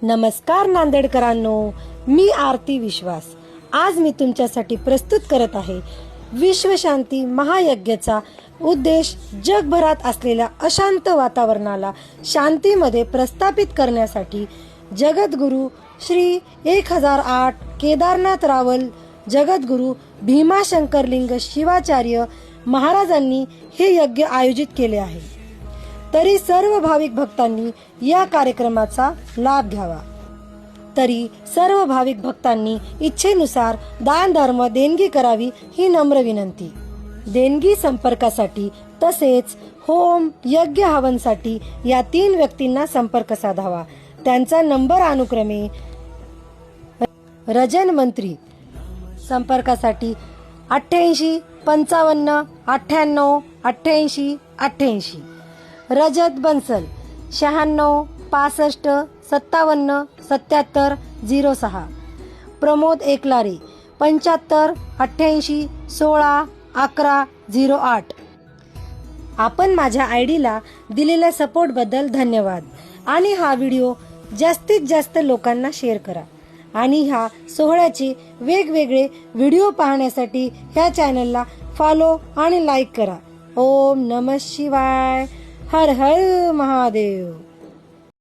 नमस्कार नांदेडकरांनो, मी आरती विश्वास। आज मी तुमच्यासाठी प्रस्तुत करत आहे विश्वशांती महायज्ञाचा उद्देश जगभरात असलेल्या अशांत वातावरणाला शांतीमध्ये प्रस्थापित करण्यासाठी जगद्गुरु श्री 1008 केदारनाथ रावल जगद्गुरु भीमाशंकरलिंग शिवाचार्य महाराजांनी हे यज्ञ आयोजित केले आहे। तरी सर्व भाविक भक्तांनी या कार्यक्रमाचा लाभ घ्यावा। तरी सर्व भाविक भक्तांनी इच्छेनुसार दान धर्म देणगी करावी ही नम्र विनंती। देणगी संपर्कासाठी तसेच होम यज्ञ हवनसाठी या 3 व्यक्तींना संपर्क साधावा। त्यांचा नंबर अनुक्रमे रजन मंत्री संपर्कासाठी 88 55 98 88 88, रजत बन्सल 96 65 57 77 06, प्रमोद एकलारे 75 88 16 11 08। आपण माझ्या आयडीला दिलेल्या सपोर्ट बद्दल धन्यवाद आणि हा व्हिडिओ जास्तीत जास्त लोकांना शेअर करा आणि ह्या सोहळ्याचे वेगवेगळे व्हिडिओ पाहण्यासाठी ह्या चॅनलला फॉलो आणि लाईक करा। ओम नमः शिवाय, हर हर महादेव।